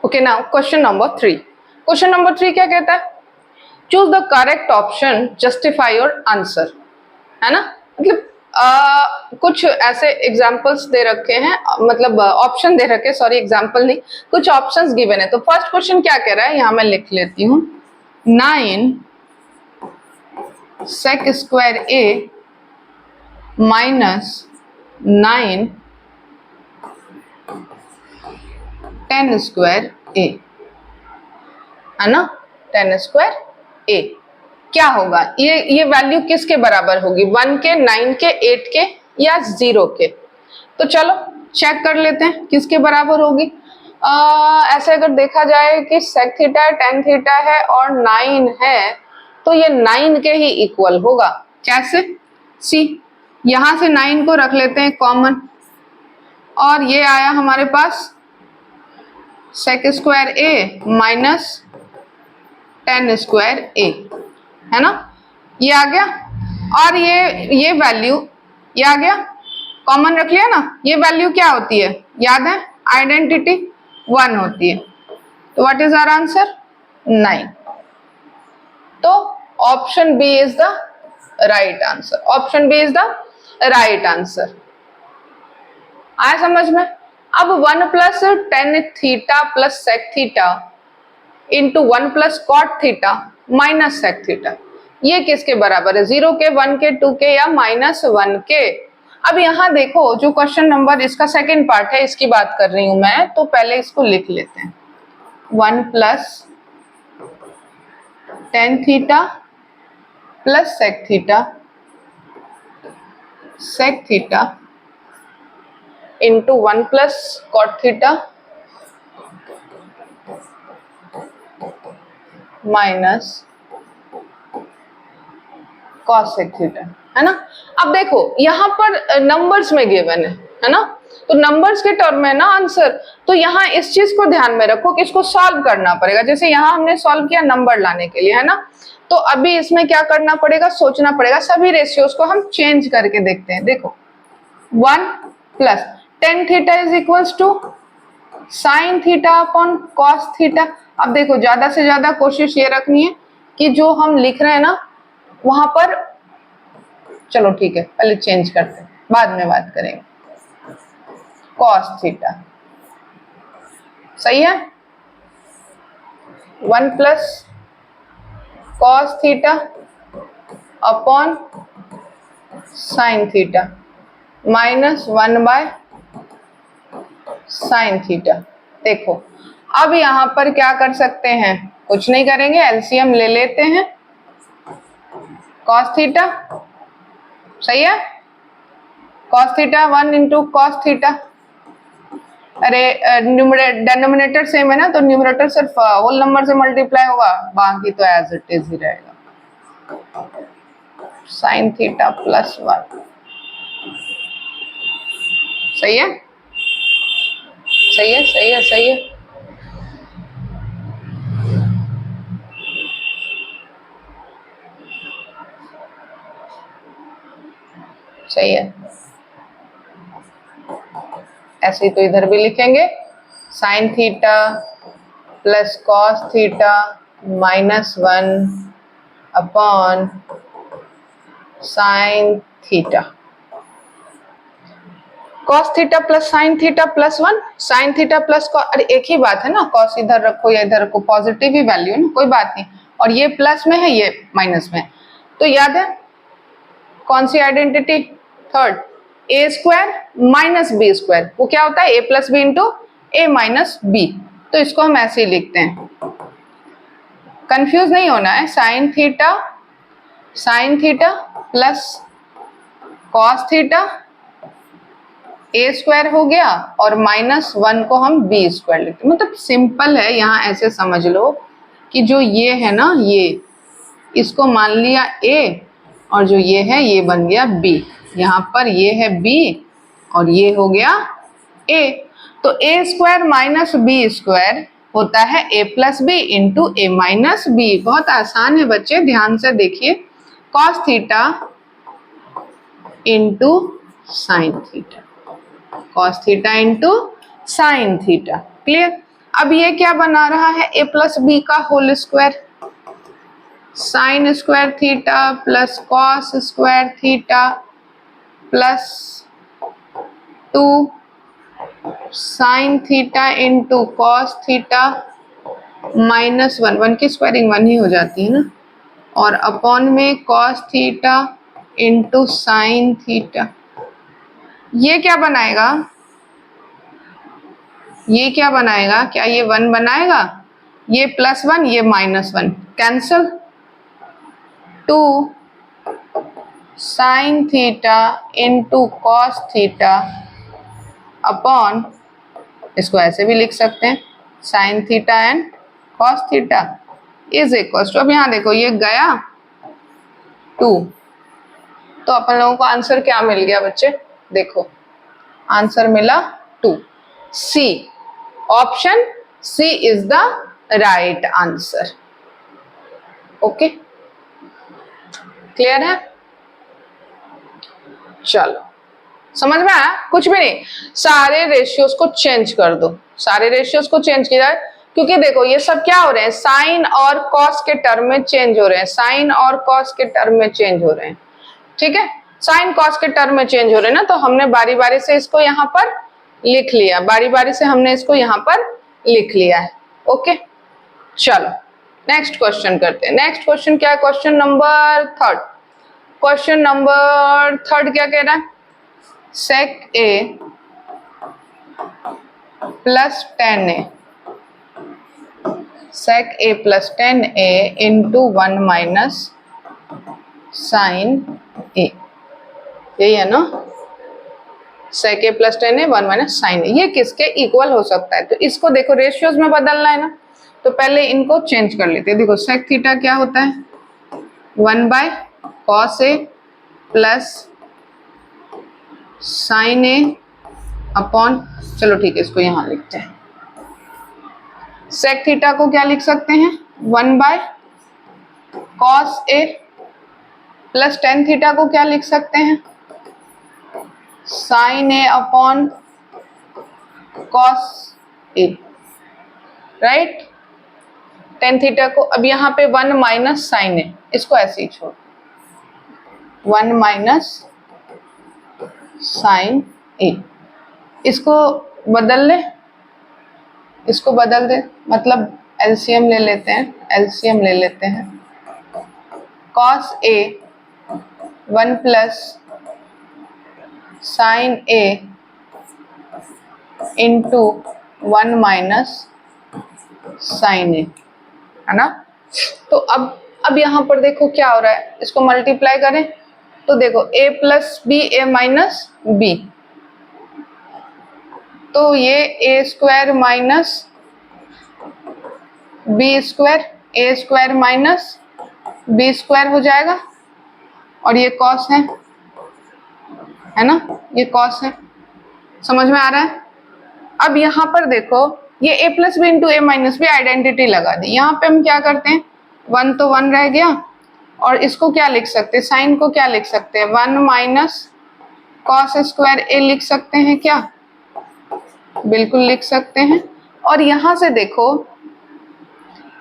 Okay, now question number 3। Question number 3 क्या कहता है? Choose the correct option, justify your answer, है ना। मतलब कुछ ऐसे एग्जाम्पल्स दे रखे हैं, मतलब ऑप्शन दे रखे, सॉरी एग्जाम्पल नहीं, कुछ ऑप्शंस गिवन है। तो फर्स्ट क्वेश्चन क्या कह रहा है, यहां मैं लिख लेती हूं, 9 sec square a minus 9 10 square a, है ना, 10 स्क्वायर a क्या होगा? ये वैल्यू किसके बराबर होगी? 1 के, 9 के, 8 के या 0 के? तो चलो चेक कर लेते हैं किसके बराबर होगी। ऐसे अगर देखा जाए कि sec थीटा है, tan थीटा है और 9 है, तो ये 9 के ही इक्वल होगा। कैसे? सी, यहां से 9 को रख लेते हैं कॉमन, और ये आया हमारे पास sec square a minus 10 square a, है ना, ये आ गया। और ये वैल्यू ये आ गया, कॉमन रख लिया ना। ये वैल्यू क्या होती है, याद है? आइडेंटिटी 1 होती है। तो व्हाट इज आवर आंसर? 9। तो option B is the right answer. Option B is the right answer. आया समझ में? अब 1 plus tan theta plus sec theta into 1 plus cot theta minus sec theta, ये किसके बराबर है? 0 के, 1 के, 2 के या -1 के? अब यहां देखो, जो क्वेश्चन नंबर इसका सेकंड पार्ट है, इसकी बात कर रही हूं मैं, तो पहले इसको लिख लेते हैं। 1 plus tan theta plus sec theta into 1 plus cot theta minus cosec theta, है ना। अब देखो यहां पर नंबर्स में गिवन है ना, तो नंबर्स के टर्म में ना आंसर, तो यहाँ इस चीज को ध्यान में रखो कि इसको सॉल्व करना पड़ेगा। जैसे यहाँ हमने सॉल्व किया नंबर लाने के लिए, है ना, तो अभी इसमें क्या करना पड़ेगा, सोचना पड़ेगा। सभी रेशियोज को हम चेंज करके देखते हैं। देखो 1 plus tan theta is equals to sine theta upon cos theta. अब देखो ज्यादा से ज्यादा कोशिश ये रखनी है कि जो हम लिख रहे हैं ना वहां पर, चलो ठीक है पहले चेंज करते हैं, बाद में बात करेंगे। कॉस थीटा सही है, 1 plus cos theta upon sine theta minus 1 by sine theta. देखो अब यहां पर क्या कर सकते हैं, कुछ नहीं करेंगे, एलसीएम ले लेते हैं। कॉस थीटा सही है, cos theta 1 into cos theta, अरे डिनोमिनेटर सेम है ना, तो न्यूमरेटर सिर्फ होल नंबर से मल्टीप्लाई होगा, बाकी तो एज इट इज ही रहेगा। साइन थीटा प्लस 1 सही है, सही है, सही है, सही है। सही है, ऐसे ही तो इधर भी लिखेंगे, sign theta plus cos theta minus 1 upon sine theta. Cos theta plus sign theta plus 1, sign theta plus cos, अरे एक ही बात है ना, कॉस इधर रखो या इधर रखो, पॉजिटिव ही वैल्यू है ना, कोई बात नहीं। और ये प्लस में है, ये माइनस में है, तो याद है कौन सी आइडेंटिटी? थर्ड, ए स्क्वायर माइनस बी स्क्वायर, वो क्या होता है? A plus b into a minus b. तो इसको हम ऐसे ही लिखते हैं, कंफ्यूज नहीं होना है। Sine theta plus cos theta A square हो गया, और -1 को हम बी स्क्वायर लिखते हैं। मतलब सिंपल है, यहाँ ऐसे समझ लो कि जो ये है ना, ये इसको मान लिया ए, और जो ये है ये बन गया बी। यहाँ पर ये है बी और ये हो गया ए, तो a square minus b square होता है a plus b into a minus b. बहुत आसान है बच्चे, ध्यान से देखिए, cos theta into sine theta, cos theta into sine theta, clear. अब ये क्या बना रहा है, a प्लस बी का whole square, sine square theta plus cos square theta plus 2 sine theta into cos theta minus 1 की स्क्वायरिंग 1 ही हो जाती है ना, और अपॉन में cos theta into sine theta. ये क्या बनाएगा, ये क्या बनाएगा, क्या ये 1 बनाएगा, ये +1 ये -1 cancel, 2 sine theta into cos theta upon, इसको ऐसे भी लिख सकते हैं sine theta and cos theta is equal to, अब यहाँ देखो ये गया 2, तो अपन लोगों को आंसर क्या मिल गया बच्चे, देखो आंसर मिला 2। See, option C is the right answer. Okay, clear है, चलो समझ में आया, कुछ भी नहीं, सारे रेशियोज को चेंज कर दो, सारे रेशियोज को चेंज किया जाए, क्योंकि देखो ये सब क्या हो रहे हैं, साइन और कॉस के टर्म में चेंज हो रहे हैं, साइन और कॉस के टर्म में चेंज हो रहे हैं, ठीक है, साइन कॉस के टर्म में चेंज हो रहे हैं ना, तो हमने बारी बारी से इसको यहाँ पर लिख लिया, बारी बारी से हमने इसको यहाँ पर लिख लिया है। ओके, चलो नेक्स्ट क्वेश्चन करते हैं। नेक्स्ट क्वेश्चन क्या है, क्वेश्चन नंबर 3। क्वेश्चन नंबर 3 क्या कह रहा है, sec a plus 10a, sec a plus 10a into 1 minus sine a, यही है ना, sec a plus 10a 1 minus sine a, ये किसके इक्वल हो सकता है, तो इसको देखो रेशियोज में बदलना है ना, तो पहले इनको चेंज कर लेते हैं। देखो sec थीटा क्या होता है, 1 by cos a plus sine a upon, चलो ठीक है इसको यहां लिखते हैं, सेक थीटा को क्या लिख सकते हैं, 1 by cos A plus tan theta को क्या लिख सकते हैं, sign a upon cos A, right. Tan theta को अब यहाँ पे 1 माइनस साइन ए, इसको ऐसे ही छोड़, 1 माइनस साइन ए, इसको बदल ले, इसको बदल दे, मतलब एलसीएम ले लेते हैं, एलसीएम ले लेते हैं, cos A 1 plus sine A into 1 minus sign ए, है ना। तो अब यहाँ पर देखो क्या हो रहा है, इसको मल्टीप्लाई करें तो देखो a plus b a minus b, तो ये a square minus b square, a square minus b square हो जाएगा, और ये कॉस है ना, ये कॉस है, समझ में आ रहा है। अब यहाँ पर देखो ये a plus b into a minus b identity लगा दी, यहाँ पे हम क्या करते हैं, 1 तो 1 रह गया, और इसको क्या लिख सकते हैं, साइन को क्या लिख सकते हैं, 1 माइनस कॉस स्क्वायर ए लिख सकते हैं क्या, बिल्कुल लिख सकते हैं। और यहाँ से देखो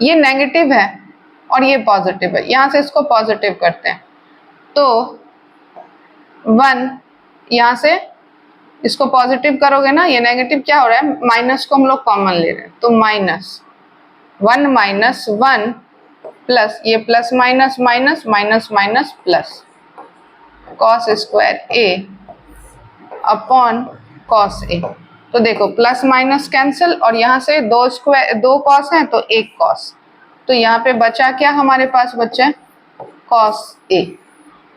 ये नेगेटिव है और ये पॉजिटिव है, यहाँ से इसको पॉजिटिव करते हैं, तो 1 यहाँ से इसको पॉजिटिव करोगे ना, ये नेगेटिव क्या हो रहा है, माइनस को हम लोग कॉमन ले रहे हैं, तो माइनस 1 माइनस 1 प्लस ये plus minus minus minus minus plus cos square A upon cos A, तो देखो प्लस माइनस कैंसिल, और यहाँ से 2 कॉस हैं तो 1 कॉस, तो यहाँ पे बचा क्या हमारे पास, बचा कॉस ए,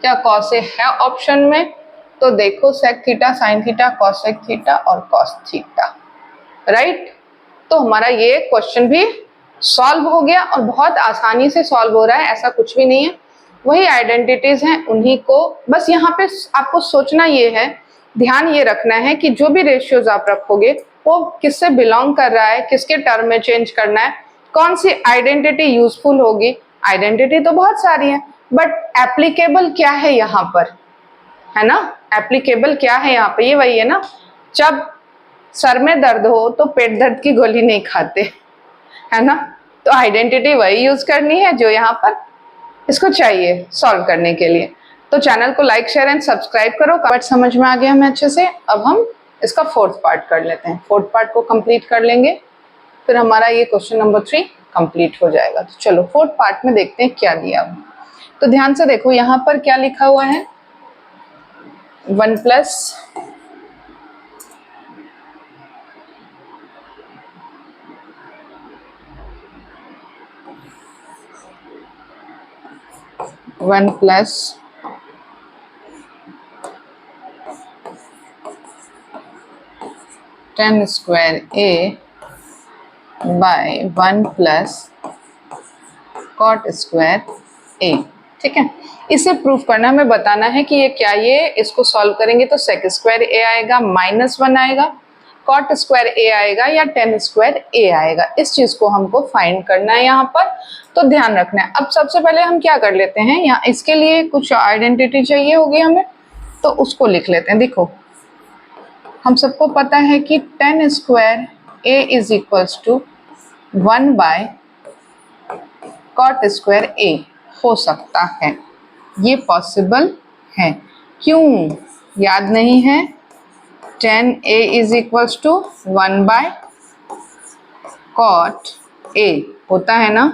क्या कॉस ए है ऑप्शन में, तो देखो sec theta sine theta cosec theta और कॉस थीटा, राइट। तो हमारा ये क्वेश्चन भी सॉल्व हो गया, और बहुत आसानी से सॉल्व हो रहा है, ऐसा कुछ भी नहीं है, वही आइडेंटिटीज हैं उन्हीं को, बस यहाँ पे आपको सोचना ये है, ध्यान ये रखना है कि जो भी रेशियोज आप रखोगे वो किससे बिलोंग कर रहा है, किसके टर्म में चेंज करना है, कौन सी आइडेंटिटी यूजफुल होगी। आइडेंटिटी तो बहुत सारी है, बट एप्लीकेबल क्या है यहाँ पर, है ना, एप्लीकेबल क्या है यहाँ पे, ये वही है ना, जब सर में दर्द हो तो पेट दर्द की गोली नहीं खाते, है ना। तो आइडेंटिटी वही यूज करनी है जो यहाँ पर इसको चाहिए सॉल्व करने के लिए। तो चैनल को लाइक शेयर एंड सब्सक्राइब करो। पार्ट समझ में आ गया हमें अच्छे से। अब हम इसका फोर्थ पार्ट कर लेते हैं। फोर्थ पार्ट को कंप्लीट कर लेंगे, फिर हमारा ये क्वेश्चन नंबर 3 कंप्लीट हो जाएगा। तो चलो फोर्थ पार्ट में देखते हैं क्या दिया हुआ। तो ध्यान से देखो यहाँ पर क्या लिखा हुआ है, 1 plus 1 plus 10 square A bye 1 plus cot square A. ठीक है, इसे प्रूफ करना, हमें बताना है कि ये क्या, ये इसको सॉल्व करेंगे तो सेक स्क्वायर ए आएगा, -1 आएगा, कॉट स्क्वायर ए आएगा या 10 स्क्वायर ए आएगा। इस चीज को हमको फाइंड करना है यहाँ पर, तो ध्यान रखना है। अब सबसे पहले हम क्या कर लेते हैं, यहाँ इसके लिए कुछ आइडेंटिटी चाहिए होगी हमें, तो उसको लिख लेते हैं। देखो हम सबको पता है कि 10 square A is equals to 1 by cot square A हो सकता है, ये पॉसिबल है। क्यों याद नहीं है, 10a is equals to 1 by cot a होता है ना।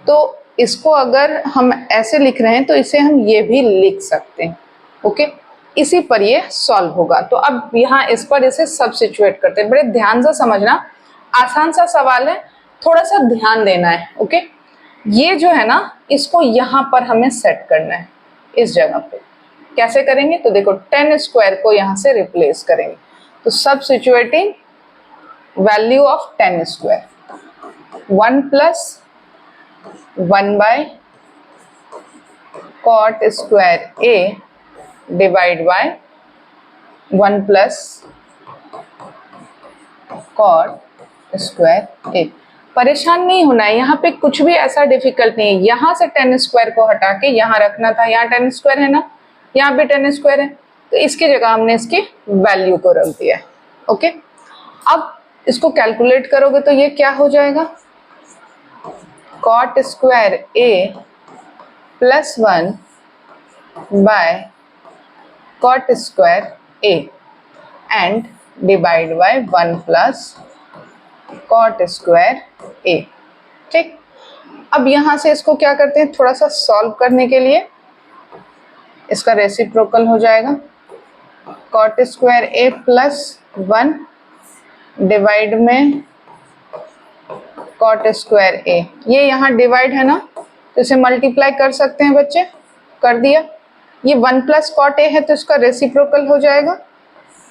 तो इसको अगर हम ऐसे लिख रहे हैं तो इसे हम ये भी लिख सकते हैं। ओके, इसी पर ये सॉल्व होगा। तो अब यहाँ इस पर इसे सब्स्टिट्यूट करते हैं। बड़े ध्यान से समझना, आसान सा सवाल है, थोड़ा सा ध्यान देना है। ओके, ये जो है ना, इसको यहाँ पर हमें सेट करना है इस जगह पे। कैसे करेंगे, तो देखो 10 स्क्वायर को यहाँ से रिप्लेस करेंगे, तो substituting value of 10 square, 1 plus 1 by cot square A divide by 1 plus cot square A. परेशान नहीं होना है, यहाँ पे कुछ भी ऐसा डिफिकल्ट नहीं है। यहाँ से 10 स्क्वायर को हटा के यहाँ रखना था, यहाँ 10 स्क्वायर है ना, यहाँ भी 10 स्क्वायर है, तो इसकी जगह हमने इसकी वैल्यू को रख दिया है। ओके, अब इसको कैलकुलेट करोगे तो ये क्या हो जाएगा, cot square A plus 1 by cot square A and divide by 1 plus cot square A. ठीक, अब यहां से इसको क्या करते हैं, थोड़ा सा सॉल्व करने के लिए इसका रेसिप्रोकल हो जाएगा, cot square A plus 1 divide में कॉट स्क्वायर ए। ये यहाँ डिवाइड है ना, तो इसे मल्टीप्लाई कर सकते हैं बच्चे, कर दिया। ये 1 प्लस कॉट ए है तो इसका रेसिप्रोकल हो जाएगा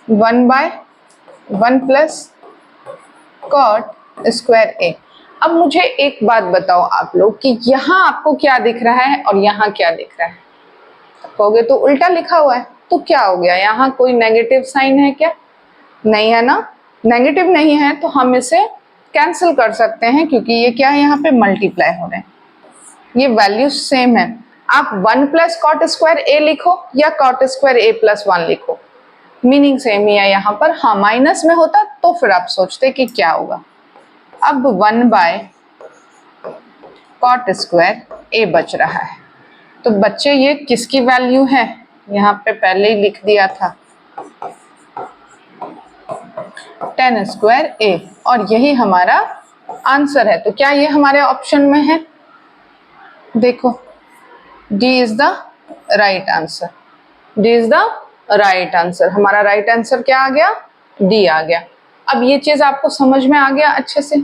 1 बाय 1 प्लस कॉट स्क्वायर ए। अब मुझे एक बात बताओ आप लोग कि यहाँ आपको क्या दिख रहा है और यहाँ क्या दिख रहा है, कहोगे तो उल्टा लिखा हुआ है, तो क्या हो गया, यहाँ कोई नेगेटिव साइन है क्या, नहीं है ना। नेगेटिव नहीं है तो हम इसे कैंसिल कर सकते हैं, क्योंकि ये क्या है, यहाँ पे मल्टीप्लाई हो रहे हैं, ये वैल्यू सेम है। आप 1 प्लस कॉट स्क्वायर ए लिखो या कॉट स्क्वायर ए प्लस 1 लिखो, मीनिंग सेम ही है यहाँ पर। हाँ, माइनस में होता तो फिर आप सोचते कि क्या होगा। अब 1 बाय कॉट स्क्वायर ए बच रहा है, तो बच्चे ये किसकी वैल्यू है, यहाँ पे पहले ही लिख दिया था 10 स्क्वायर ए, और यही हमारा आंसर है। तो क्या ये हमारे ऑप्शन में है, देखो D is the right answer, D is the right answer. हमारा राइट आंसर क्या आ गया, डी आ गया। अब ये चीज आपको समझ में आ गया अच्छे से,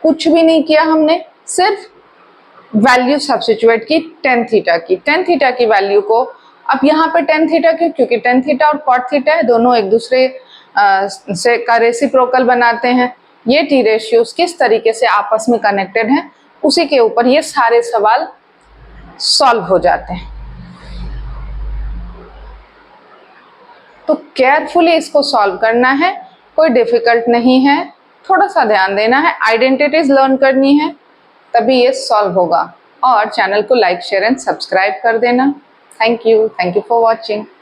कुछ भी नहीं किया हमने, सिर्फ वैल्यू सब्स्टिट्यूट की tan थीटा की। tan थीटा की वैल्यू को, अब यहाँ पे tan थीटा क्यों, क्योंकि tan थीटा और cot थीटा है, दोनों एक दूसरे से का रेसिप्रोकल बनाते हैं। ये टी रेशियोज किस तरीके से आपस में कनेक्टेड हैं, उसी के ऊपर ये सारे सवाल सॉल्व हो जाते हैं। तो केयरफुली इसको सॉल्व करना है, कोई डिफिकल्ट नहीं है, थोड़ा सा ध्यान देना है, आइडेंटिटीज लर्न करनी है, तभी ये सॉल्व होगा। और चैनल को लाइक शेयर एंड सब्सक्राइब कर देना। Thank you for watching.